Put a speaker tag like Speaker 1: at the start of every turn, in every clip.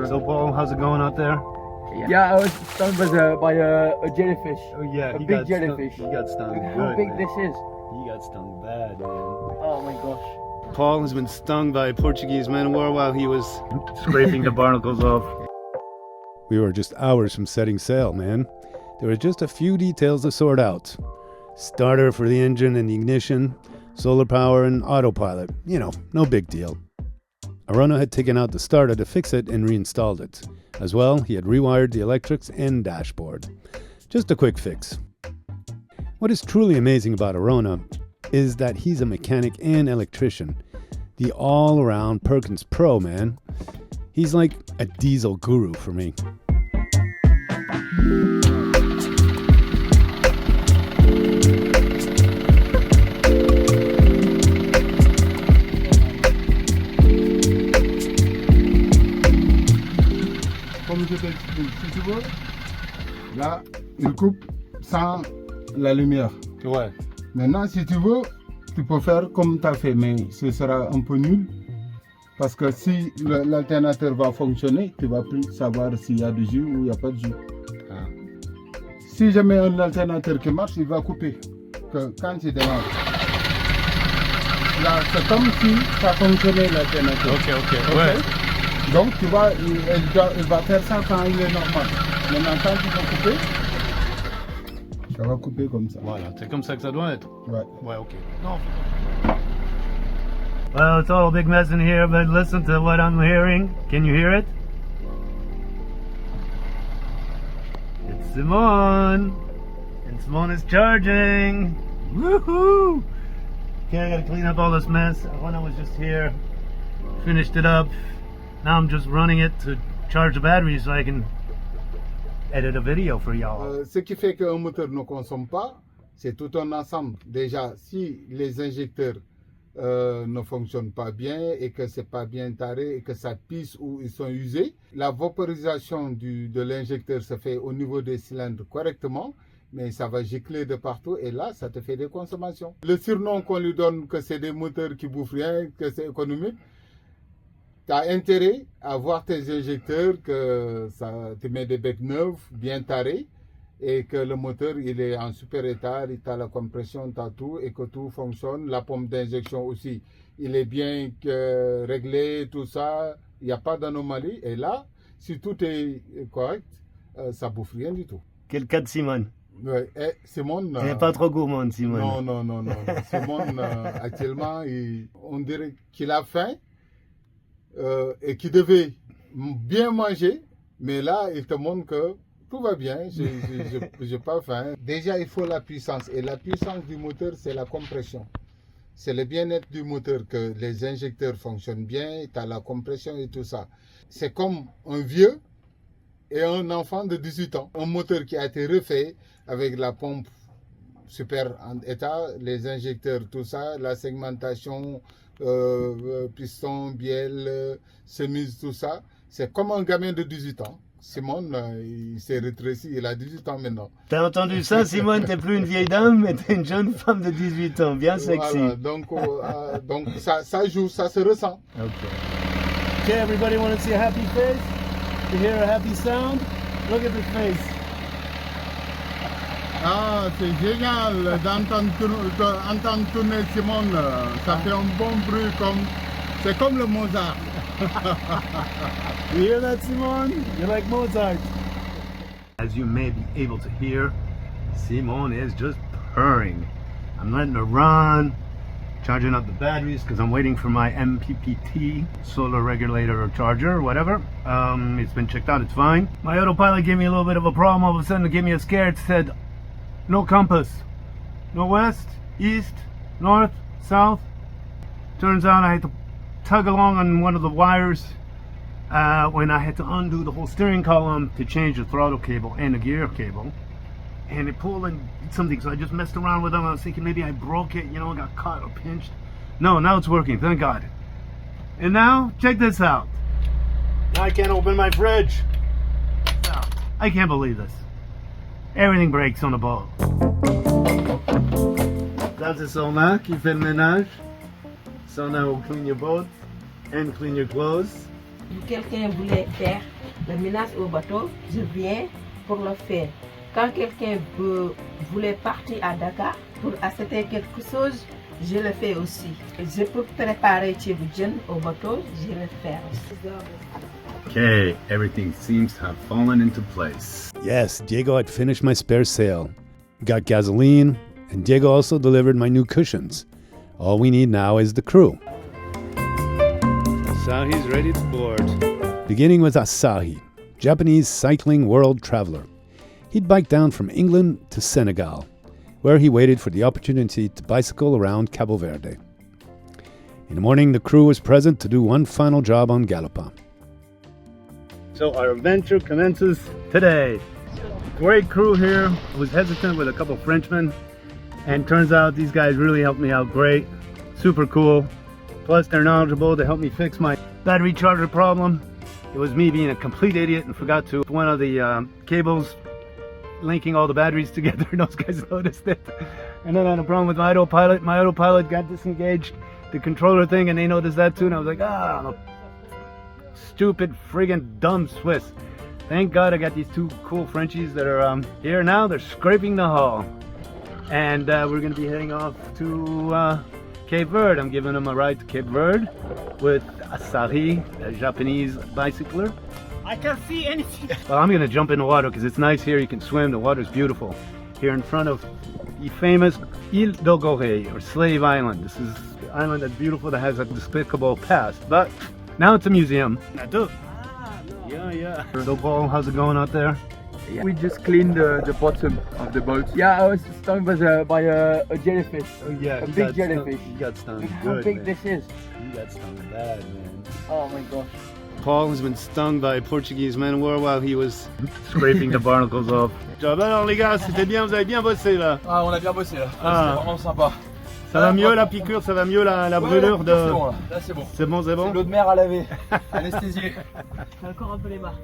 Speaker 1: So Paul, how's it going out there?
Speaker 2: Yeah, I was stung by a jellyfish.
Speaker 1: Oh yeah,
Speaker 2: a big jellyfish.
Speaker 1: He got stung.
Speaker 2: Look how
Speaker 1: good,
Speaker 2: big
Speaker 1: man.
Speaker 2: this is.
Speaker 1: He got stung bad, man.
Speaker 2: Oh my gosh.
Speaker 1: Paul has been stung by Portuguese Man of War while he was scraping the barnacles off.
Speaker 3: We were just hours from setting sail, man. There were just a few details to sort out. Starter for the engine and the ignition, solar power and autopilot. You know, no big deal. Arona had taken out the starter to fix it and reinstalled it. As well, he had rewired the electrics and dashboard. Just a quick fix. What is truly amazing about Arona is that he's a mechanic and electrician. The all-around Perkins Pro, man. He's like a diesel guru for me.
Speaker 4: Comme je t'explique, si tu veux, là, il coupe sans la lumière.
Speaker 1: Ouais.
Speaker 4: Maintenant, si tu veux, tu peux faire comme tu as fait, mais ce sera un peu nul. Parce que si l'alternateur va fonctionner, tu ne vas plus savoir s'il y a du jus ou il n'y a pas de jus.
Speaker 1: Ah.
Speaker 4: Si je mets un alternateur qui marche, il va couper. Que quand tu démarres. Là, c'est comme si ça fonctionnait l'alternateur.
Speaker 1: Ok, ouais.
Speaker 4: Donc tu vois, il va faire ça quand il est normal. Maintenant, quand tu vas couper, ça va couper comme ça.
Speaker 1: Voilà, c'est comme ça que ça doit être.
Speaker 4: Ouais.
Speaker 1: Ouais, ok. Non. Well, it's all a big mess in here, but listen to what I'm hearing. Can you hear it? It's Simone. And Simone is charging. Woohoo! Okay, I gotta clean up all this mess. When I was just here, finished it up. Now I'm just running it to charge the battery so I can edit a video for y'all.
Speaker 4: Ce qui fait qu'un moteur ne consomme pas, c'est tout un ensemble. Déjà, si les injecteurs ne fonctionnent pas bien et que c'est pas bien taré et que ça pisse ou ils sont usés, la vaporisation de l'injecteur se fait au niveau des cylindres correctement, mais ça va gicler de partout et là, ça te fait des consommations. Le surnom qu'on lui donne, que c'est des moteurs qui bouffent rien, que c'est économique, tu as intérêt à voir tes injecteurs, que ça te met des becs neufs, bien tarés, et que le moteur il est en super état, tu as la compression, tu as tout, et que tout fonctionne. La pompe d'injection aussi, il est bien réglé, tout ça, il n'y a pas d'anomalie. Et là, si tout est correct, ça bouffe rien du tout.
Speaker 1: Quel cas de Simone?
Speaker 4: Ouais, et Simone...
Speaker 1: Elle n'est pas trop gourmande, Simone.
Speaker 4: Non. Simone, actuellement, on dirait qu'il a faim. Et qui devait bien manger, mais là, il te montre que tout va bien, je n'ai pas faim. Déjà, il faut la puissance, et la puissance du moteur, c'est la compression. C'est le bien-être du moteur, que les injecteurs fonctionnent bien, tu as la compression et tout ça. C'est comme un vieux et un enfant de 18 ans. Un moteur qui a été refait avec la pompe super en état, les injecteurs, tout ça, la segmentation, piston, bielle, chemise, tout ça. C'est comme un gamin de 18 ans. Simone, il s'est rétréci, il a 18 ans maintenant.
Speaker 1: T'as entendu ça, Simone? T'es plus une vieille dame, mais t'es une jeune femme de 18 ans, bien sexy.
Speaker 4: Voilà, donc ça joue, ça se ressent.
Speaker 1: Okay, everybody want to see a happy face? To hear a happy sound? Look at this face.
Speaker 4: Ah, c'est génial d'entendre tourner Simone. Ça fait un bon bruit, c'est comme le Mozart.
Speaker 1: You hear that, Simone? You're like Mozart. As you may be able to hear, Simone is just purring. I'm letting her run, charging up the batteries because I'm waiting for my MPPT solar regulator or charger or whatever. It's been checked out, it's fine. My autopilot gave me a little bit of a problem. All of a sudden it gave me a scare. It said, no compass. No west, east, north, south. Turns out I had to tug along on one of the wires when I had to undo the whole steering column to change the throttle cable and the gear cable. And it pulled and did something, so I just messed around with them. I was thinking maybe I broke it, you know, got caught or pinched. No, now it's working, thank God. And now, check this out. Now I can't open my fridge. I can't believe this. Everything breaks on the boat. Ça c'est Sona qui fait le ménage. Sona will clean your boat and clean your clothes.
Speaker 5: quelqu'un voulait faire la menace au bateau, je viens pour le faire. Quand quelqu'un voulait partir à Dakar pour acheter quelque chose, je le fais aussi. Je peux préparer Tchiboujen au bateau, je le fais aussi.
Speaker 1: Okay, everything seems to have fallen into place.
Speaker 3: Yes, Diego had finished my spare sail, got gasoline, and Diego also delivered my new cushions. All we need now is the crew. Asahi's ready to board. Beginning with Asahi, Japanese cycling world traveler. He'd biked down from England to Senegal, where he waited for the opportunity to bicycle around Cabo Verde. In the morning, the crew was present to do one final job on Galapa.
Speaker 1: So our adventure commences today. Great crew here. I was hesitant with a couple Frenchmen, and turns out these guys really helped me out great. Super cool. Plus they're knowledgeable. They helped me fix my battery charger problem. It was me being a complete idiot and forgot to one of the cables linking all the batteries together. Those guys noticed it. And then I had a problem with my autopilot. My autopilot got disengaged, the controller thing, and they noticed that too. And I was like, I'm a stupid friggin' dumb Swiss. Thank God I got these two cool Frenchies that are here now. They're scraping the hull. And we're gonna be heading off to Cape Verde. I'm giving them a ride to Cape Verde with Asahi, a Japanese bicycler.
Speaker 2: I can't see anything.
Speaker 1: Well, I'm gonna jump in the water because it's nice here. You can swim. The water's beautiful. Here in front of the famous Île d'Ogoré, or Slave Island. This is the island that's beautiful, that has a despicable past. But now it's a museum. Yeah. So Paul, how's it going out there?
Speaker 2: Yeah. We just cleaned the bottom of the boat. Yeah, I was stung by a jellyfish.
Speaker 1: Oh yeah,
Speaker 2: a big jellyfish.
Speaker 1: You got stung.
Speaker 2: Look
Speaker 1: Good,
Speaker 2: how big
Speaker 1: man.
Speaker 2: this is.
Speaker 1: You got stung bad, man.
Speaker 2: Oh my gosh.
Speaker 3: Paul has been stung by Portuguese Man Of War while he was
Speaker 1: Scraping the barnacles off.
Speaker 3: Alors les gars, c'était bien, vous avez bien bossé là.
Speaker 2: Ah, on a bien bossé là.
Speaker 3: Ah.
Speaker 2: C'est vraiment sympa.
Speaker 3: Ça va mieux la piqûre, ça va mieux la brûlure de...
Speaker 2: C'est bon là, là c'est bon.
Speaker 3: C'est bon, c'est bon.
Speaker 2: L'eau de mer à laver, anesthésié.
Speaker 5: J'ai encore un peu les marques.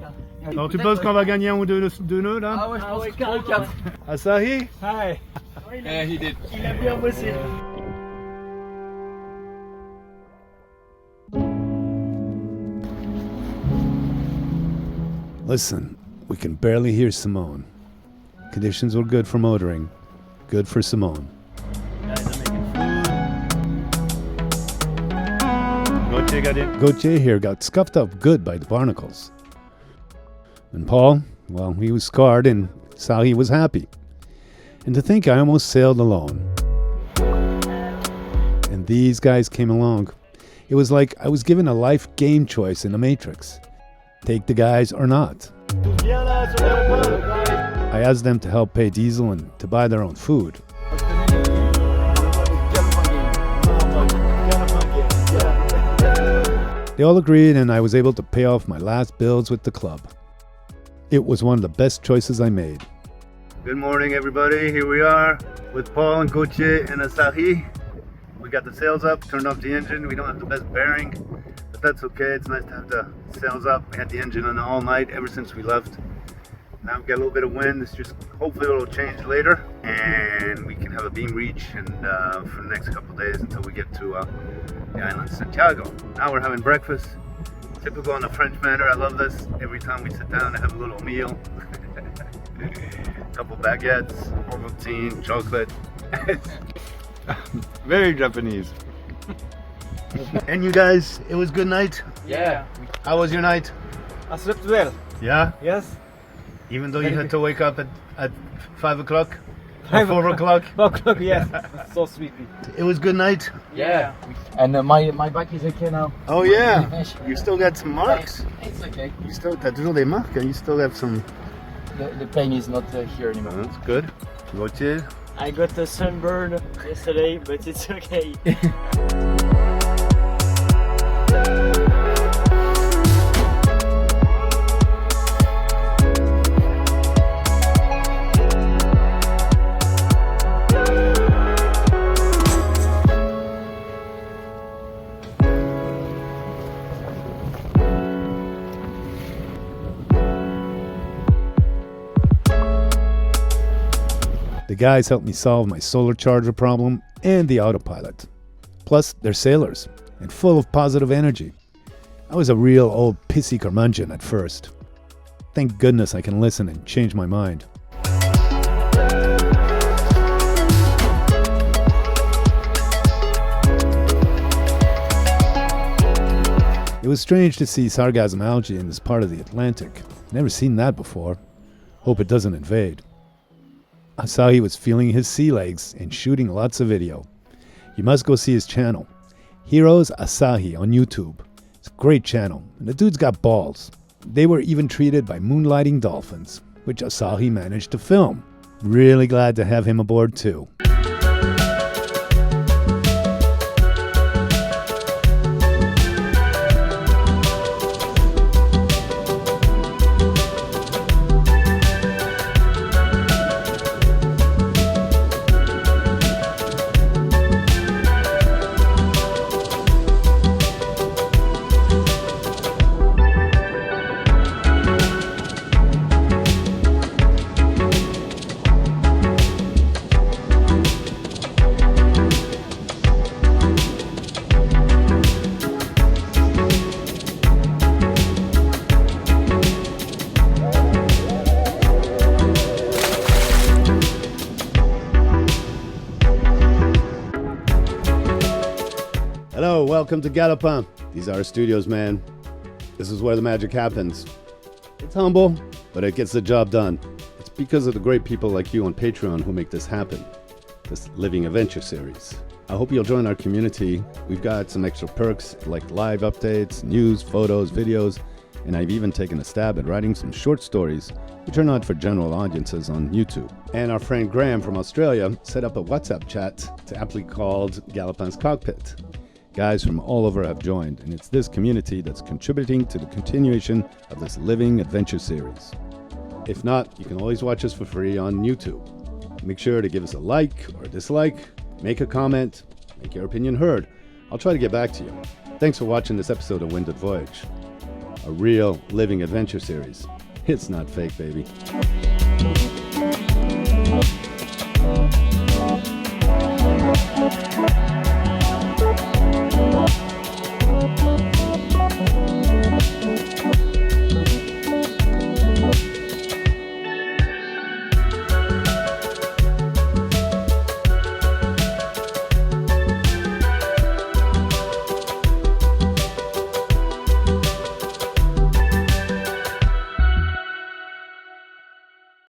Speaker 3: Alors tu penses qu'on va gagner un ou deux nœuds là?
Speaker 2: Ah ouais, je pense que 3 ou 4.
Speaker 3: Asahi?
Speaker 2: Hi. Yeah, he did.
Speaker 5: Il a bien bossé.
Speaker 3: Listen, we can barely hear Simone. Conditions were good for motoring, good for Simone. Gauthier here got scuffed up good by the barnacles. And Paul, well, he was scarred and Asahi was happy. And to think I almost sailed alone. And these guys came along. It was like I was given a life game choice in the Matrix. Take the guys or not. I asked them to help pay diesel and to buy their own food. They all agreed and I was able to pay off my last bills with the club. It was one of the best choices I made.
Speaker 1: Good morning, everybody. Here we are with Paul and Gauthier and Asahi. We got the sails up, turned off the engine. We don't have the best bearing, but that's okay. It's nice to have the sails up. We had the engine on all night ever since we left. Now we've got a little bit of wind. It's just, hopefully it'll change later and we can have a beam reach and for the next couple of days until we get to the island Santiago. Now we're having breakfast. Typical in a French manner. I love this. Every time we sit down, I have a little meal. Couple baguettes, Ovaltine, chocolate. Very Japanese. And you guys, it was good night?
Speaker 2: Yeah.
Speaker 1: How was your night?
Speaker 2: I slept well.
Speaker 1: Yeah?
Speaker 2: Yes.
Speaker 1: Even though you had to wake up at 5 o'clock? Or 4 o'clock?
Speaker 2: 4 o'clock, yes. So sleepy.
Speaker 1: It was good night?
Speaker 2: Yeah. And my back is okay now.
Speaker 1: Oh yeah? You still got some marks?
Speaker 2: It's okay.
Speaker 1: You still, t'as toujours des marques, hein? You still have some...
Speaker 2: The pain is not here anymore.
Speaker 1: Oh, that's good. Gauthier?
Speaker 6: I got a sunburn yesterday, but it's okay.
Speaker 3: The guys helped me solve my solar charger problem and the autopilot. Plus, they're sailors and full of positive energy. I was a real old pissy curmudgeon at first. Thank goodness I can listen and change my mind. It was strange to see sargassum algae in this part of the Atlantic. Never seen that before. Hope it doesn't invade. Asahi was feeling his sea legs and shooting lots of video. You must go see his channel. Heroes Asahi on YouTube. It's a great channel, and the dude's got balls. They were even treated by moonlighting dolphins, which Asahi managed to film. Really glad to have him aboard too. Hello, welcome to Galopin. These are our studios, man. This is where the magic happens. It's humble, but it gets the job done. It's because of the great people like you on Patreon who make this happen. This Living Adventure series. I hope you'll join our community. We've got some extra perks like live updates, news, photos, videos, and I've even taken a stab at writing some short stories which are not for general audiences on YouTube. And our friend Graham from Australia set up a WhatsApp chat to aptly called Galopin's Cockpit. Guys from all over have joined, and it's this community that's contributing to the continuation of this Living Adventure series. If not, you can always watch us for free on YouTube. Make sure to give us a like or a dislike, make a comment, make your opinion heard. I'll try to get back to you. Thanks for watching this episode of Winded Voyage. A real Living Adventure series. It's not fake, baby.